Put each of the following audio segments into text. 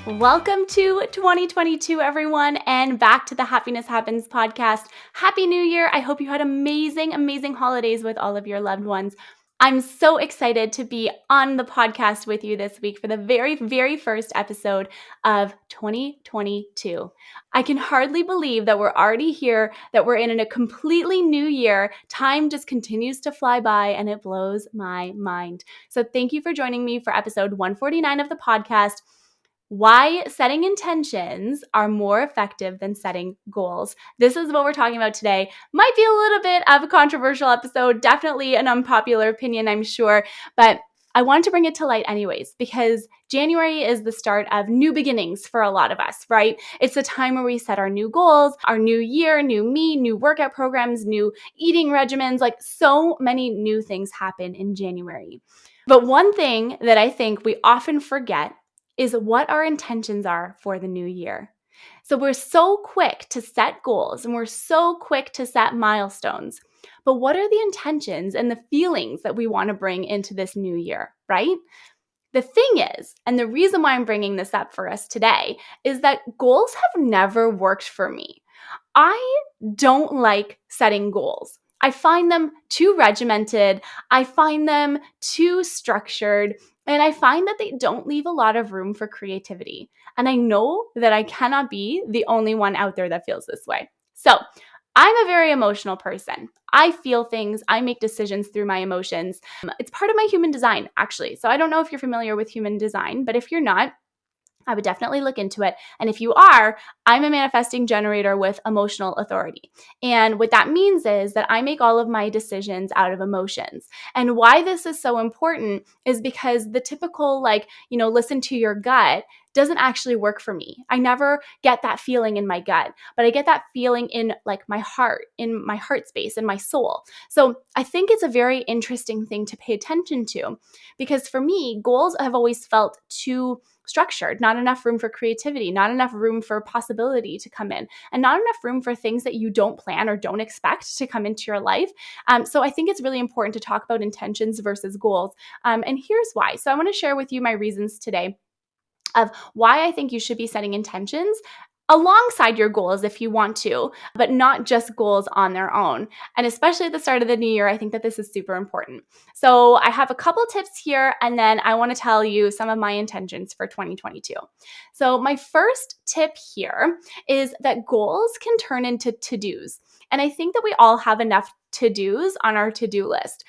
Welcome to 2022, everyone, and back to the Happiness Happens podcast. Happy New Year. I hope you had amazing holidays with all of your loved ones. I'm so excited to be on the podcast with you this week for the very first episode of 2022. I can hardly believe that we're already here, that we're in a completely new year. Time just continues to fly by and it blows my mind. So thank you for joining me for episode 149 of the podcast. Why setting intentions are more effective than setting goals. This is what we're talking about today. Might be a little bit of a controversial episode, definitely an unpopular opinion, I'm sure, but I wanted to bring it to light anyways, because January is the start of new beginnings for a lot of us, right? It's a time where we set our new goals, our new year, new me, new workout programs, new eating regimens, like so many new things happen in January. But one thing that I think we often forget is what our intentions are for the new year. So we're so quick to set goals and we're so quick to set milestones. But what are the intentions and the feelings that we want to bring into this new year, right? The thing is, and the reason why I'm bringing this up for us today, is that goals have never worked for me. I don't like setting goals. I find them too regimented. I find them too structured. And I find that they don't leave a lot of room for creativity. And I know that I cannot be the only one out there that feels this way. So I'm a very emotional person. I feel things. I make decisions through my emotions. It's part of my human design, actually. So I don't know if you're familiar with human design, but if you're not, I would definitely look into it. And if you are, I'm a manifesting generator with emotional authority. And what that means is that I make all of my decisions out of emotions. And why this is so important is because the typical, listen to your gut doesn't actually work for me. I never get that feeling in my gut, but I get that feeling in my heart, in my heart space, in my soul. So I think it's a very interesting thing to pay attention to, because for me, goals have always felt too structured, not enough room for creativity, not enough room for possibility to come in, and not enough room for things that you don't plan or don't expect to come into your life. So I think it's really important to talk about intentions versus goals. And here's why. So I want to share with you my reasons today of why I think you should be setting intentions alongside your goals if you want to, but not just goals on their own. And especially at the start of the new year, I think that this is super important. So I have a couple tips here, and then I want to tell you some of my intentions for 2022. So my first tip here is that goals can turn into to-dos. And I think that we all have enough to-dos on our to-do list.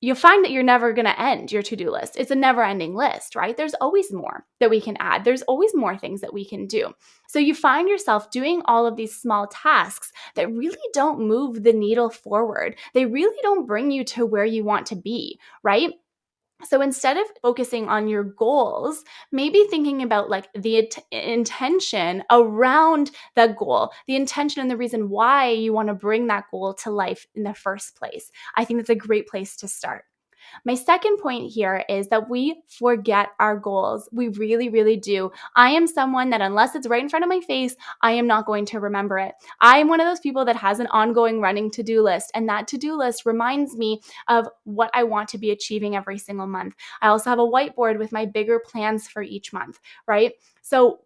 You'll find that you're never going to end your to-do list. It's a never-ending list, right? There's always more that we can add. There's always more things that we can do. So you find yourself doing all of these small tasks that really don't move the needle forward. They really don't bring you to where you want to be, right? So instead of focusing on your goals, maybe thinking about the intention around that goal, the intention and the reason why you want to bring that goal to life in the first place. I think that's a great place to start. My second point here is that we forget our goals. We really do. I am someone that unless it's right in front of my face, I am not going to remember it. I am one of those people that has an ongoing running to-do list, and that to-do list reminds me of what I want to be achieving every single month. I also have a whiteboard with my bigger plans for each month, right? So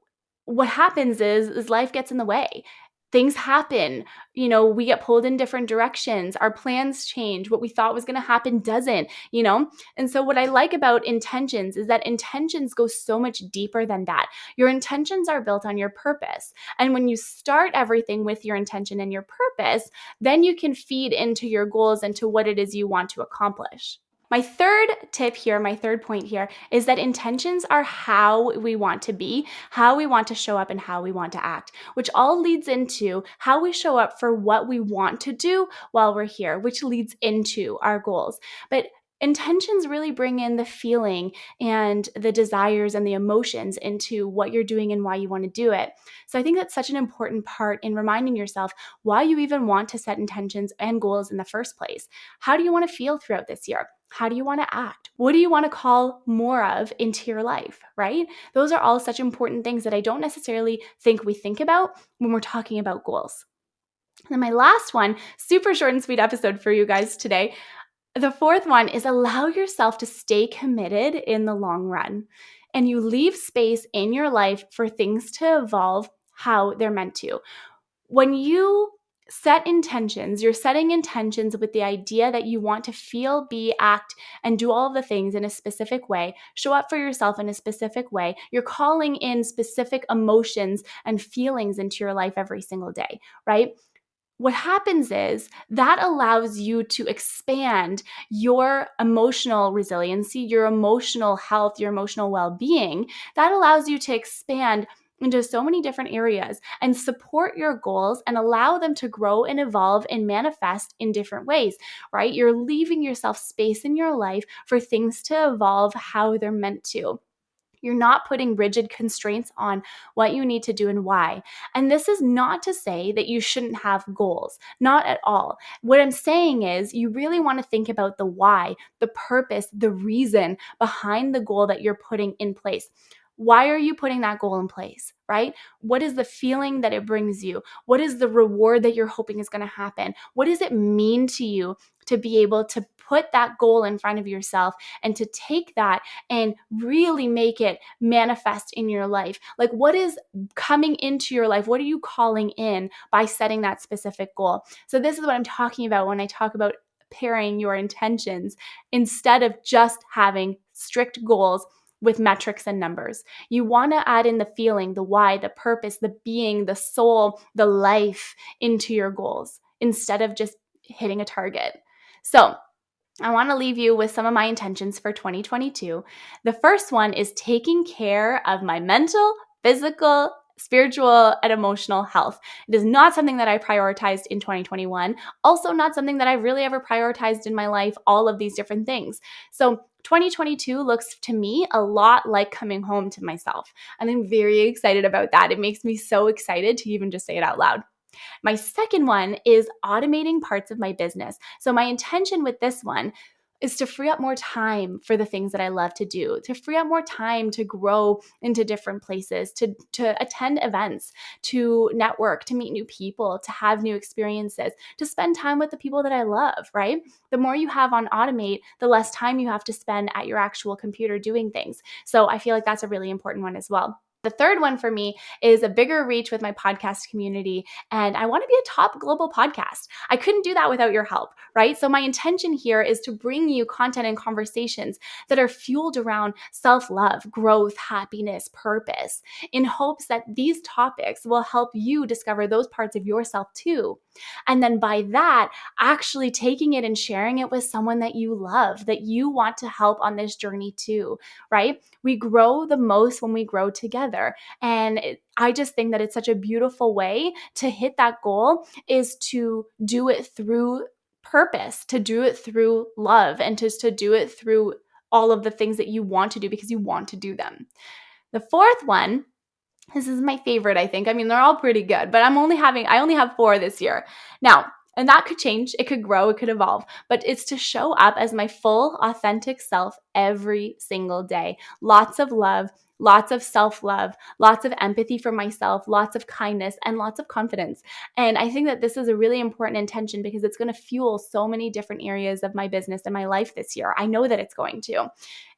what happens is life gets in the way. Things happen, we get pulled in different directions. Our plans change. What we thought was going to happen doesn't, And so what I like about intentions is that intentions go so much deeper than that. Your intentions are built on your purpose. And when you start everything with your intention and your purpose, then you can feed into your goals and to what it is you want to accomplish. My third tip here, my third point here, is that intentions are how we want to be, how we want to show up, and how we want to act, which all leads into how we show up for what we want to do while we're here, which leads into our goals. But intentions really bring in the feeling and the desires and the emotions into what you're doing and why you want to do it. So I think that's such an important part in reminding yourself why you even want to set intentions and goals in the first place. How do you want to feel throughout this year? How do you want to act? What do you want to call more of into your life, right? Those are all such important things that I don't necessarily think we think about when we're talking about goals. And then my last one, super short and sweet episode for you guys today. The fourth one is allow yourself to stay committed in the long run. and you leave space in your life for things to evolve how they're meant to. When you set intentions, you're setting intentions with the idea that you want to feel, be, act, and do all of the things in a specific way, show up for yourself in a specific way. You're calling in specific emotions and feelings into your life every single day, right? What happens is that allows you to expand your emotional resiliency, your emotional health, your emotional well-being. That allows you to expand into so many different areas and support your goals and allow them to grow and evolve and manifest in different ways, right? You're leaving yourself space in your life for things to evolve how they're meant to. You're not putting rigid constraints on what you need to do and why. And this is not to say that you shouldn't have goals, not at all. What I'm saying is you really want to think about the why, the purpose, the reason behind the goal that you're putting in place. Why are you putting that goal in place, right? What is the feeling that it brings you? What is the reward that you're hoping is going to happen? What does it mean to you to be able to put that goal in front of yourself and to take that and really make it manifest in your life? Like, what is coming into your life? What are you calling in by setting that specific goal? So this is what I'm talking about when I talk about pairing your intentions instead of just having strict goals with metrics and numbers. You want to add in the feeling, the why, the purpose, the being, the soul, the life into your goals instead of just hitting a target. So I want to leave you with some of my intentions for 2022. The first one is taking care of my mental, physical, spiritual, and emotional health. It is not something that I prioritized in 2021. Also not something that I've really ever prioritized in my life, all of these different things. So 2022 looks to me a lot like coming home to myself. And I'm very excited about that. It makes me so excited to even just say it out loud. My second one is automating parts of my business. So my intention with this one is to free up more time for the things that I love to do, to free up more time to grow into different places, to attend events, to network, to meet new people, to have new experiences, to spend time with the people that I love, right? The more you have on automate, the less time you have to spend at your actual computer doing things. So I feel like that's a really important one as well. The third one for me is a bigger reach with my podcast community, and I want to be a top global podcast. I couldn't do that without your help, right? So my intention here is to bring you content and conversations that are fueled around self-love, growth, happiness, purpose, in hopes that these topics will help you discover those parts of yourself too. And then by that, actually taking it and sharing it with someone that you love, that you want to help on this journey too, right? We grow the most when we grow together. And I just think that it's such a beautiful way to hit that goal is to do it through purpose, to do it through love, and just to do it through all of the things that you want to do because you want to do them. The fourth one, this is my favorite, I think. I mean, they're all pretty good, but I only have 4 this year. Now, and that could change, it could grow, it could evolve, but it's to show up as my full, authentic self every single day. Lots of love, lots of self-love, lots of empathy for myself, lots of kindness, and lots of confidence. And I think that this is a really important intention because it's going to fuel so many different areas of my business and my life this year. I know that it's going to.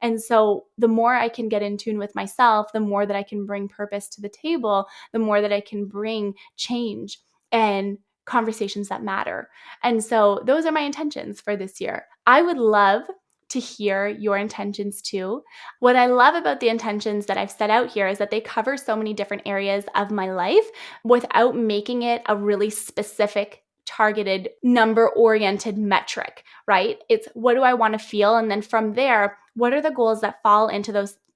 And so the more I can get in tune with myself, the more that I can bring purpose to the table, the more that I can bring change and conversations that matter. And so those are my intentions for this year. I would love to hear your intentions too. What I love about the intentions that I've set out here is that they cover so many different areas of my life without making it a really specific, targeted, number-oriented metric, right? It's what do I want to feel? And then from there, what are the goals that fall into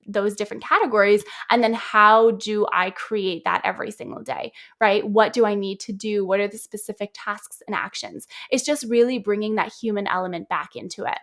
those different categories? And then how do I create that every single day, right? What do I need to do? What are the specific tasks and actions? It's just really bringing that human element back into it.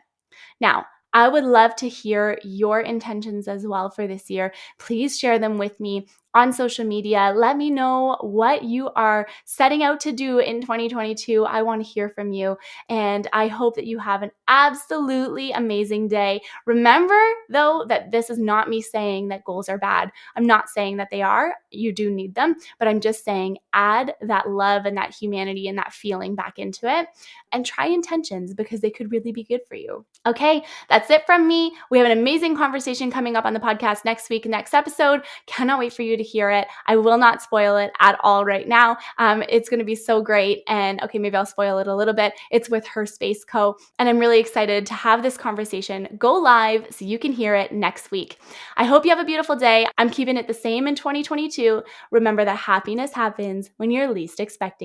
Now, I would love to hear your intentions as well for this year. Please share them with me on social media. Let me know what you are setting out to do in 2022. I want to hear from you, and I hope that you have an absolutely amazing day. Remember, though, that this is not me saying that goals are bad. I'm not saying that they are. You do need them, but I'm just saying add that love and that humanity and that feeling back into it and try intentions because they could really be good for you. Okay, that's that's it from me. We have an amazing conversation coming up on the podcast next week, next episode. Cannot wait for you to hear it. I will not spoil it at all right now. It's going to be so great. And okay, maybe I'll spoil it a little bit. It's with Her Space Co. And I'm really excited to have this conversation go live so you can hear it next week. I hope you have a beautiful day. I'm keeping it the same in 2022. Remember that happiness happens when you're least expecting